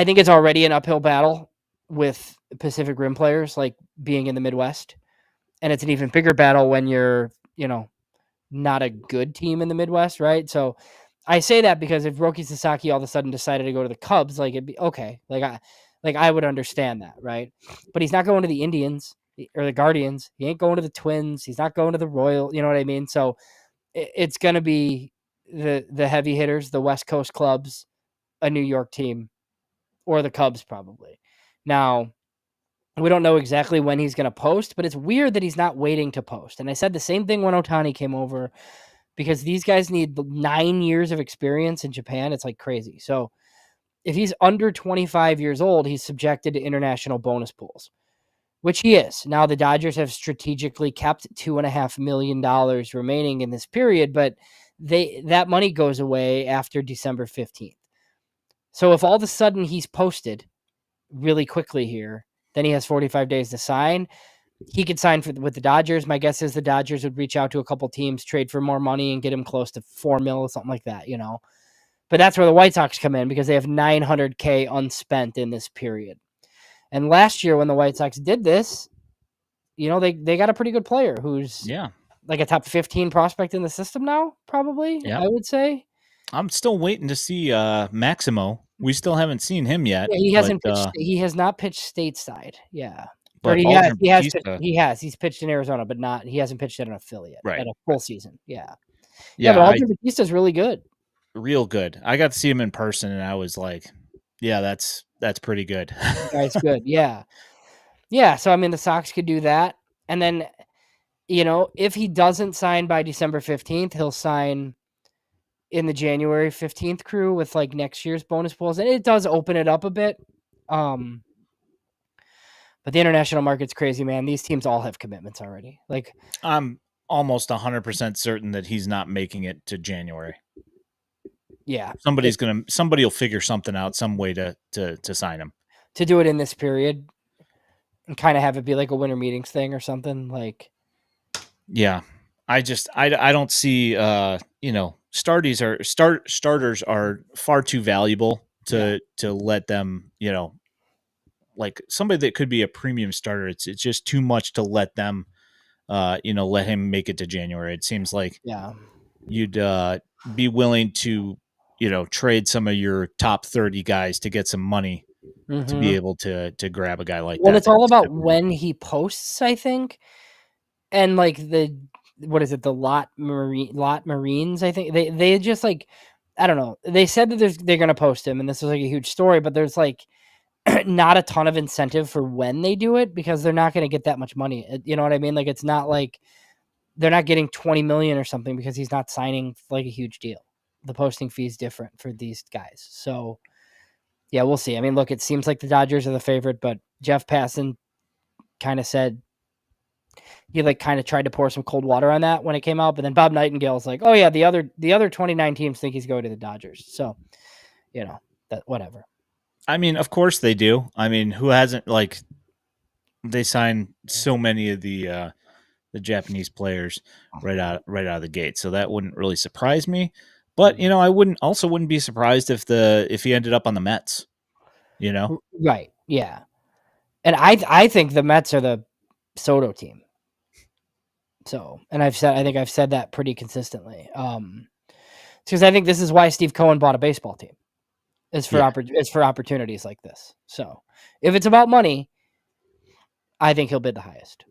think it's already an uphill battle with Pacific Rim players like being in the Midwest. And it's an even bigger battle when you're, not a good team in the Midwest, right? So I say that because if Roki Sasaki all of a sudden decided to go to the Cubs, like it'd be okay. I would understand that, right? But he's not going to the Indians or the Guardians. He ain't going to the Twins. He's not going to the Royal. You know what I mean? So it's going to be the heavy hitters, the West Coast clubs, a New York team, or the Cubs probably. Now, we don't know exactly when he's going to post, but it's weird that he's not waiting to post. And I said the same thing when Otani came over because these guys need 9 years of experience in Japan. It's like crazy. So if he's under 25 years old, he's subjected to international bonus pools, which he is. Now, the Dodgers have strategically kept $2.5 million remaining in this period, but that money goes away after December 15th. So if all of a sudden he's posted really quickly here, then he has 45 days to sign. He could sign with the Dodgers. My guess is the Dodgers would reach out to a couple teams, trade for more money, and get him close to $4 million, something like that, But that's where the White Sox come in because they have $900K unspent in this period. And last year when the White Sox did this, they got a pretty good player who's Yeah. like a top 15 prospect in the system now, probably, Yeah. I would say. I'm still waiting to see Maximo. We still haven't seen him yet, Yeah, he but hasn't pitched. He has not pitched stateside. Yeah, or but Aldrin he has pitched. Batista, He has. He's pitched in Arizona, but not. He hasn't pitched at an affiliate right? at a full season. Yeah, yeah, Yeah, but I Aldrin Batista is really good. real good. I got to see him in person, and I was like, yeah, that's pretty good. The guy's good. Yeah, yeah. So I mean, the Sox could do that, and then if he doesn't sign by December 15th, he'll sign in the January 15th crew with like next year's bonus pools, and it does open it up a bit. But the international market's crazy, man. These teams all have commitments already. Like, I'm almost 100% certain that he's not making it to January. yeah, Somebody will figure something out, some way to sign him. to do it in this period and kind of have it be like a winter meetings thing or something like. Yeah. I don't see starters are far too valuable Yeah. to let them, like somebody that could be a premium starter. It's just too much to let them, let him make it to January. It seems like Yeah. you'd be willing to, trade some of your top 30 guys to get some money to be Mm-hmm. able to grab a guy like Well, that. it's all about when he posts, I think, and like the what is it, the lot Marines? I think they just like I don't know. They said that they're gonna post him, and this was like a huge story, but there's like not a ton of incentive for when they do it because they're not gonna get that much money. You know what I mean? Like it's not like they're not getting 20 million or something because he's not signing like a huge deal. The posting fee is different for these guys. So yeah, we'll see. I mean, look, it seems like the Dodgers are the favorite, but Jeff Passan kind of said he like kind of tried to pour some cold water on that when it came out, but then Bob Nightingale's like, "Oh yeah, the other 29 teams think he's going to the Dodgers." So, that whatever. I mean, of course they do. I mean, who hasn't like they signed so many of the Japanese players right out of the gate, so that wouldn't really surprise me. But I wouldn't be surprised if he ended up on the Mets. You know, Right. Yeah. And I think the Mets are the Soto team. So, and I think I've said that pretty consistently. Because I think this is why Steve Cohen bought a baseball team. yeah, It's for opportunities like this. So, if it's about money, I think he'll bid the highest.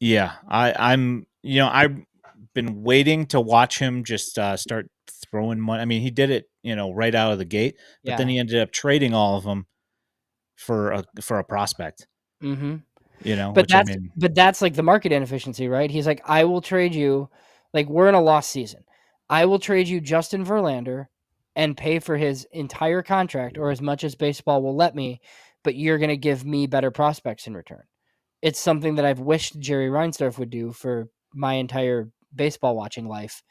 yeah. I've been waiting to watch him just start throwing money. I mean, he did it, right out of the gate, but then Yeah. he ended up trading all of them for a prospect. Mm-hmm. But Which I mean, that's like the market inefficiency, right? He's like, I will trade you, like we're in a lost season. I will trade you Justin Verlander and pay for his entire contract or as much as baseball will let me, but you're going to give me better prospects in return. It's something that I've wished Jerry Reinsdorf would do for my entire baseball watching life.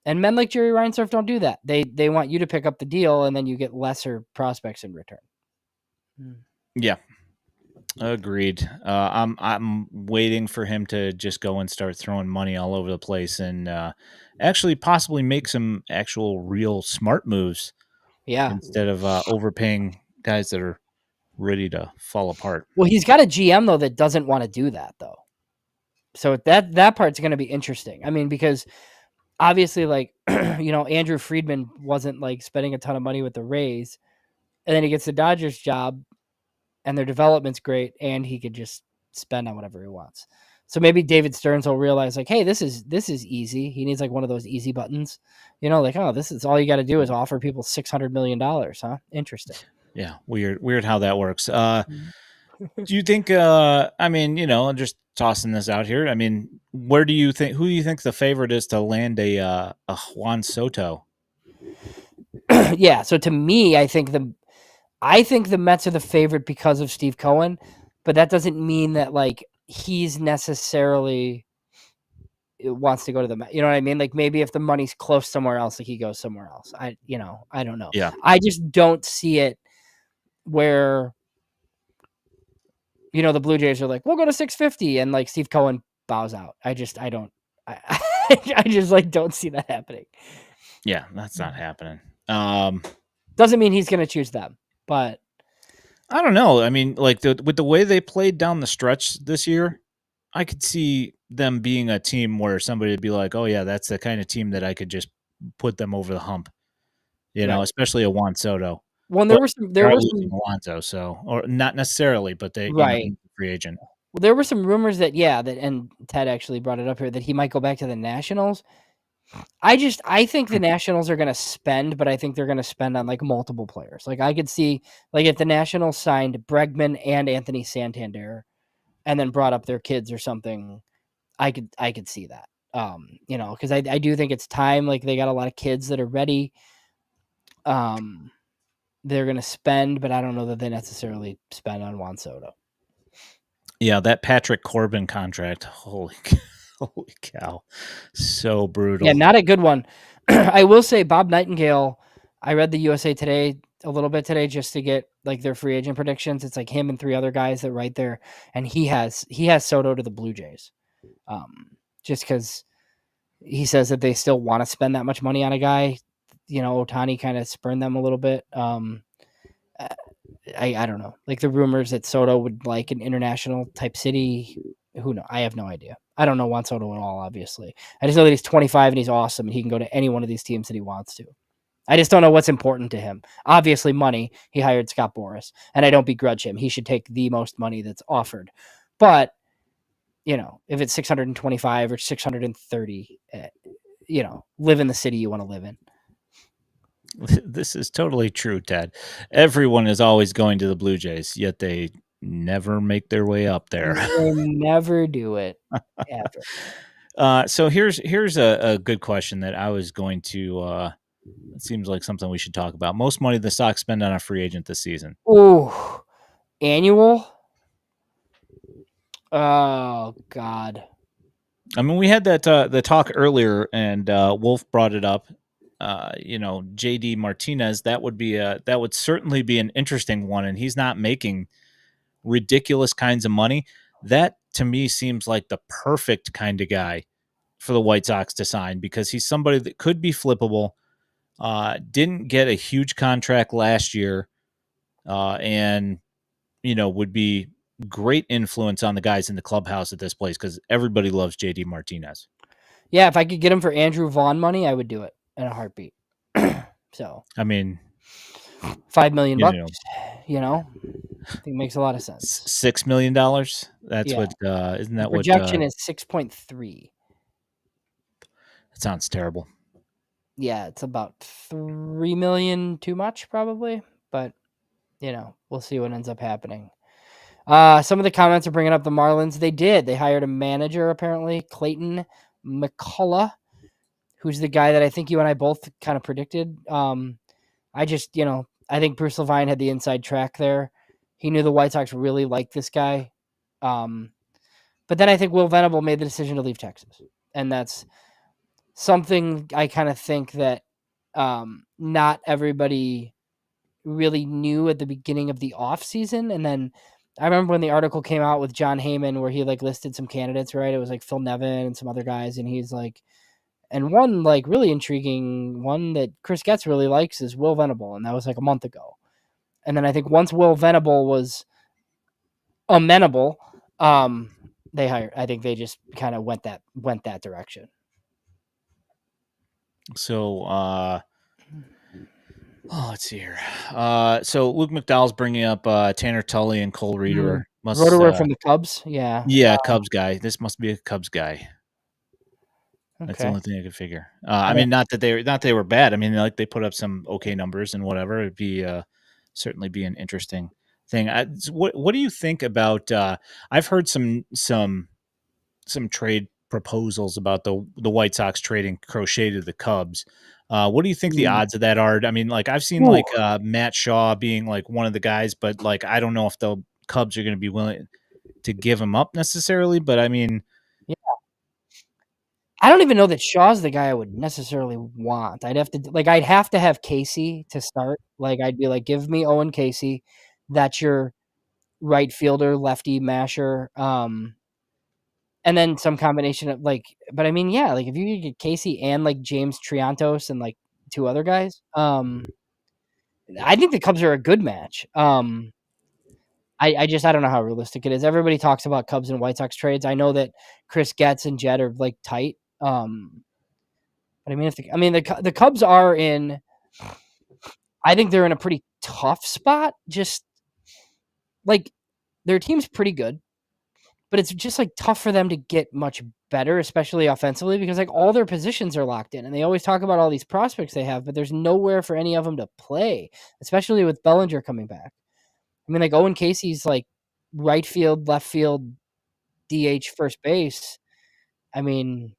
And men like Jerry Reinsdorf don't do that. They want you to pick up the deal and then you get lesser prospects in return. yeah, agreed. I'm waiting for him to just go and start throwing money all over the place and actually possibly make some actual real smart moves Yeah. instead of overpaying guys that are ready to fall apart. Well, he's got a GM though that doesn't want to do that though. So that part's going to be interesting. I mean, because obviously, like Andrew Friedman wasn't like spending a ton of money with the Rays, and then he gets the Dodgers job, and their development's great, and he could just spend on whatever he wants. So maybe David Stearns will realize, like, hey, this is easy. He needs like one of those easy buttons, like, oh, this is all you got to do is offer people $600 million, huh? Interesting. Yeah, weird how that works. Mhm. Do you think? I mean, just tossing this out here. I mean, who do you think the favorite is to land a Juan Soto? Yeah. So to me, I think the Mets are the favorite because of Steve Cohen, but that doesn't mean that like he's necessarily wants to go to the Mets. You know what I mean? Like maybe if the money's close somewhere else, like he goes somewhere else. I don't know. Yeah, I just don't see it where the Blue Jays are like, we'll go to 650 and like Steve Cohen bows out. I don't I I just like don't see that happening. yeah, that's not happening. Doesn't mean he's gonna choose them, but I don't know. I mean, like with the way they played down the stretch this year, I could see them being a team where somebody would be like, "Oh yeah, that's the kind of team that I could just put them over the hump." right. Especially a Juan Soto. Well, But they there are was losing some Alonso, so or not necessarily, but they, right. he's a free agent. Well, there were some rumors that and Ted actually brought it up here that he might go back to the Nationals. I think the Nationals are going to spend, but I think they're going to spend on like multiple players. Like I could see like if the Nationals signed Bregman and Anthony Santander and then brought up their kids or something, I could see that. Because I do think it's time. Like they got a lot of kids that are ready. Um, they're going to spend, but I don't know that they necessarily spend on Juan Soto. Yeah, that Patrick Corbin contract, holy cow, so Yeah, brutal. not a good one. I will say Bob Nightingale, I read the USA Today a little bit today just to get like their free agent predictions. It's like him and three other guys that write there, and he has Soto to the Blue Jays. Just because he says that they still want to spend that much money on a guy. Otani kind of spurned them a little bit. I don't know. Like the rumors that Soto would like an international type city. Who knows? I have no idea. I don't know Juan Soto at all, obviously. I just know that he's 25 and he's awesome and he can go to any one of these teams that he wants to. I just don't know what's important to him. Obviously, money. He hired Scott Boras, and I don't begrudge him. He should take the most money that's offered. But, if it's 625 or 630, live in the city you want to live in. This is totally true, Ted. Everyone is always going to the Blue Jays, yet they never make their way up there. They never do it, ever. So here's a good question that I was going to. It seems like something we should talk about. Most money the Sox spend on a free agent this season. Ooh, annual? Oh, God. I mean, we had that the talk earlier, and Wolf brought it up. JD Martinez. That would certainly be an interesting one, and he's not making ridiculous kinds of money. That to me seems like the perfect kind of guy for the White Sox to sign because he's somebody that could be flippable. Didn't get a huge contract last year, and would be great influence on the guys in the clubhouse at this place because everybody loves JD Martinez. Yeah, if I could get him for Andrew Vaughn money, I would do it in a heartbeat. So, I mean, $5 million, you know, I think it makes a lot of sense. $6 million. That's Yeah. what isn't The that what? projection is 6.3. That sounds terrible. Yeah, it's about 3 million too much probably, but we'll see what ends up happening. Some of the comments are bringing up the Marlins. They hired a manager apparently, Clayton McCullough, who's the guy that I think you and I both kind of predicted. I just, I think Bruce Levine had the inside track there. He knew the White Sox really liked this guy. But then I think Will Venable made the decision to leave Texas. And that's something I kind of think that not everybody really knew at the beginning of the off season. And then I remember when the article came out with John Heyman where he listed some candidates, right? It was like Phil Nevin and some other guys. And he's like, and one really intriguing one that Chris Getz really likes is Will Venable. And that was like a month ago. And then I think once Will Venable was amenable, I think they just kind of went that direction. So, let's see here. So Luke McDowell's bringing up Tanner Tully and Cole Reeder. Rotorua from the Cubs, Yeah, Cubs guy. This must be a Cubs guy. That's the Okay. only thing I could figure. I mean, not that they were bad. I mean, they put up some okay numbers and whatever. It'd be certainly be an interesting thing. What do you think about? I've heard some trade proposals about the White Sox trading Crochet to the Cubs. What do you think the odds of that are? I mean, I've seen Matt Shaw being one of the guys, but I don't know if the Cubs are going to be willing to give him up necessarily. But I mean, yeah. I don't even know that Shaw's the guy I would necessarily want. I'd have to have Casey to start. I'd be like, give me Owen Casey. That's your right fielder, lefty masher. And then some combination of but I mean, yeah, if you could get Casey and James Triantos and two other guys, I think the Cubs are a good match. I don't know how realistic it is. Everybody talks about Cubs and White Sox trades. I know that Chris Getz and Jed are tight. But I mean, the Cubs are in. I think they're in a pretty tough spot. Just their team's pretty good, but it's just tough for them to get much better, especially offensively, because all their positions are locked in, and they always talk about all these prospects they have, but there's nowhere for any of them to play, especially with Bellinger coming back. I mean, Owen Casey's right field, left field, DH, first base. I mean,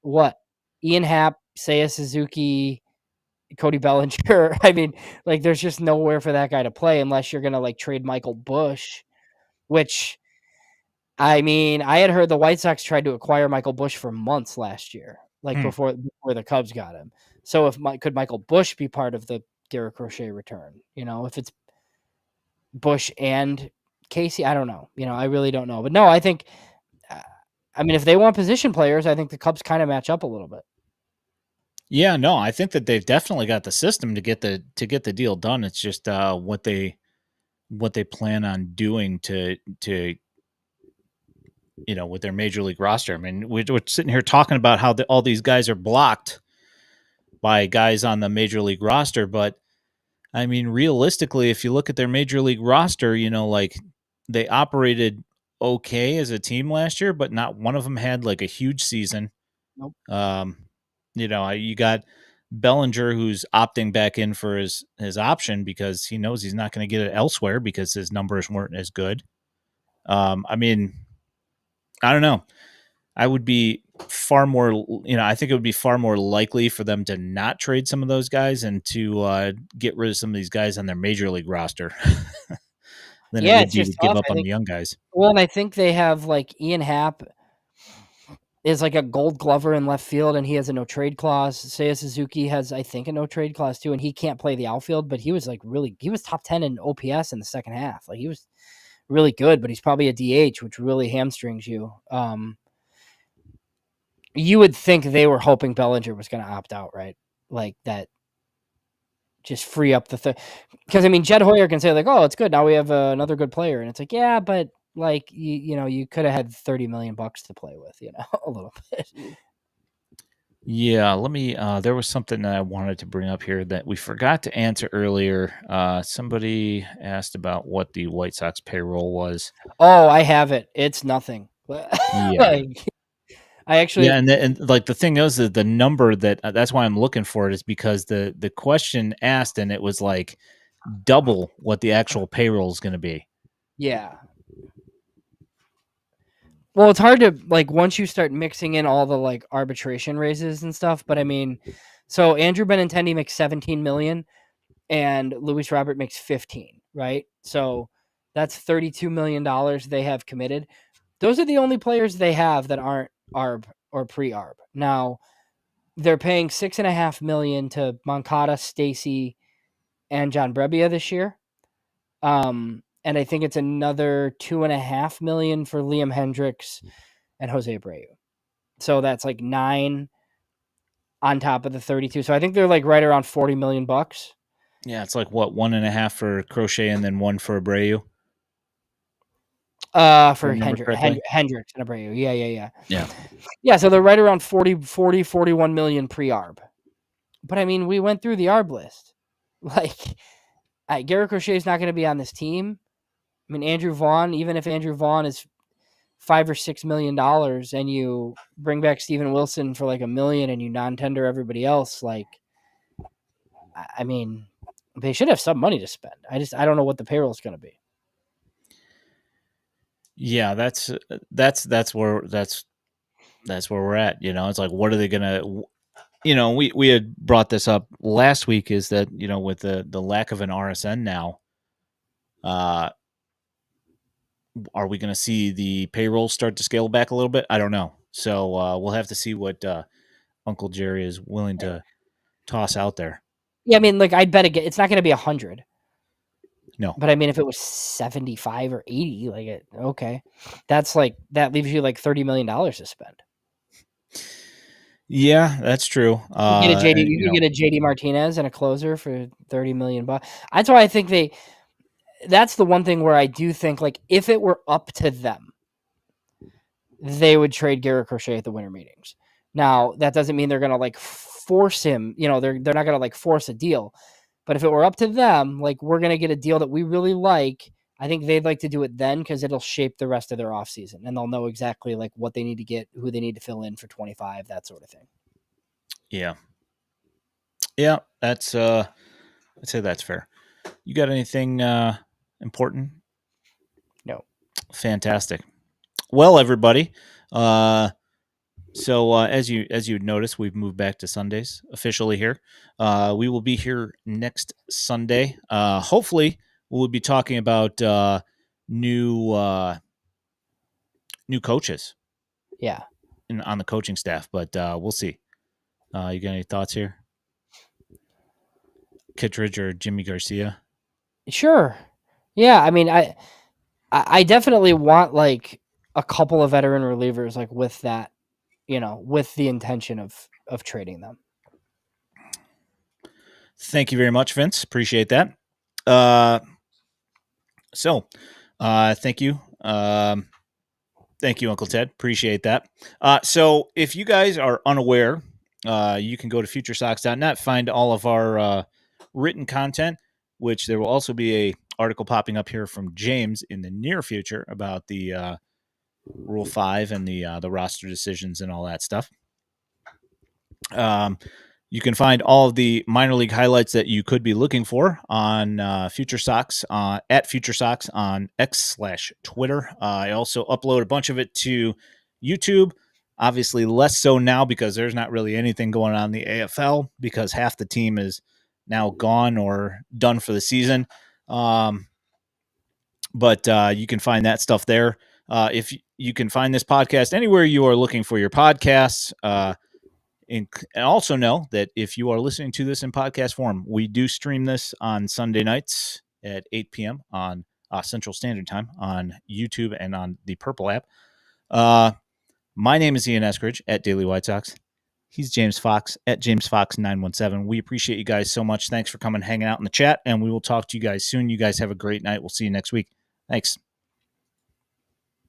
what? Ian Happ, Seiya Suzuki, Cody Bellinger. I mean, there's just nowhere for that guy to play unless you're gonna trade Michael Busch, which I mean, I had heard the White Sox tried to acquire Michael Busch for months last year, before the Cubs got him. So could Michael Busch be part of the Garrett Crochet return? If it's Busch and Casey, I don't know. I really don't know. But no, I think, I mean, if they want position players, I think the Cubs kind of match up a little bit. Yeah, no, I think that they've definitely got the system to get the deal done. It's just what they what they plan on doing to with their major league roster. I mean, we're sitting here talking about how all these guys are blocked by guys on the major league roster, but I mean, realistically, if you look at their major league roster, like they operated okay as a team last year, but not one of them had like a huge season. Nope. Um, you got Bellinger who's opting back in for his option because he knows he's not going to get it elsewhere because his numbers weren't as good. I mean, I don't know. I would be far more, I think it would be far more likely for them to not trade some of those guys and to get rid of some of these guys on their major league roster than it Yeah, would it's be to just give tough. up I on the think. young guys. Well, and I think they have like Ian Happ is like a Gold Glover in left field, and he has a no trade clause. Seiya Suzuki has, I think, a no trade clause too, and he can't play the outfield. But he was like he was top 10 in OPS in the second half. Like he was really good, but he's probably a DH, which really hamstrings you. You would think they were hoping Bellinger was going to opt out, right? Like that, just free up the thing. Because I mean, Jed Hoyer can say like, "Oh, it's good now we have another good player," and it's like, yeah, but like you could have had $30 million to play with, a little bit. Yeah, let me. There was something that I wanted to bring up here that we forgot to answer earlier. Somebody asked about what the White Sox payroll was. Oh, I have it. It's nothing. Yeah, Like I yeah, actually, and like the thing is that the number that's why I'm looking for it is because the question asked and it was like double what the actual payroll is going to be. yeah. Well, it's hard to like once you start mixing in all the like arbitration raises and stuff. But I mean, so Andrew Benintendi makes 17 million, and Luis Robert makes 15. Right, so that's $32 million they have committed. Those are the only players they have that aren't ARB or pre-ARB. Now they're paying $6.5 million to Moncada, Stacy, and John Brebbia this year. And I think it's another $2.5 million for Liam Hendricks and Jose Abreu. So that's like 9 on top of the 32. So I think they're like right around $40 million. Yeah, it's like what 1.5 for Crochet and then one for Abreu, if I For remember correctly. Hendricks and Abreu. Yeah, yeah, yeah. Yeah. Yeah, so they're right around 41 million pre-ARB. But I mean, we went through the ARB list. Like, Garrett Crochet is not going to be on this team. I mean, Andrew Vaughn, even if Andrew Vaughn is $5 or $6 million and you bring back Steven Wilson for like $1 million and you non-tender everybody else, like, I mean, they should have some money to spend. I don't know what the payroll is going to be. Yeah, that's where we're at. It's like what are they gonna? We had brought this up last week. Is that with the lack of an RSN now, uh, are we going to see the payroll start to scale back a little bit? I don't know. So we'll have to see what Uncle Jerry is willing to toss out there. Yeah, I mean, like I'd bet it's not going to be 100. No. But I mean, if it was 75 or 80, like okay, that's like that leaves you like $30 million to spend. Yeah, that's true. You get a JD, And, you could get a JD Martinez and a closer for $30 million. That's why I think that's the one thing where I do think like if it were up to them, they would trade Garrett Crochet at the winter meetings. Now that doesn't mean they're gonna like force him. They're not gonna like force a deal. But if it were up to them, like we're gonna get a deal that we really like, I think they'd like to do it then because it'll shape the rest of their offseason and they'll know exactly like what they need to get, who they need to fill in for 25, that sort of thing. yeah. Yeah, that's I'd say that's fair. You got anything important? No. Fantastic. Well, everybody, so as you notice, we've moved back to Sundays officially here. We will be here next Sunday. Hopefully, we'll be talking about new new coaches Yeah. on the coaching staff, but we'll see. You got any thoughts here? Kittredge or Jimmy Garcia? Sure. Yeah. I mean, I definitely want like a couple of veteran relievers like with that, with the intention of trading them. Thank you very much, Vince. Appreciate that. Uh, So, thank you. Thank you, Uncle Ted. Appreciate that. So, if you guys are unaware, you can go to futuresox.net, find all of our written content, which there will also be a article popping up here from James in the near future about the Rule 5 and the roster decisions and all that stuff. You can find all of the minor league highlights that you could be looking for on FutureSox at FutureSox on X/Twitter. I also upload a bunch of it to YouTube. Obviously, less so now because there's not really anything going on in the AFL because half the team is now gone or done for the season. But you can find that stuff there. If you can find this podcast anywhere you are looking for your podcasts. And also know that if you are listening to this in podcast form, we do stream this on Sunday nights at 8 p.m. on Central Standard Time on YouTube and on the Purple app. My name is Ian Eskridge at Daily White Sox. He's James Fox at James Fox 917. We appreciate you guys so much. Thanks for coming, hanging out in the chat, and we will talk to you guys soon. You guys have a great night. We'll see you next week. Thanks.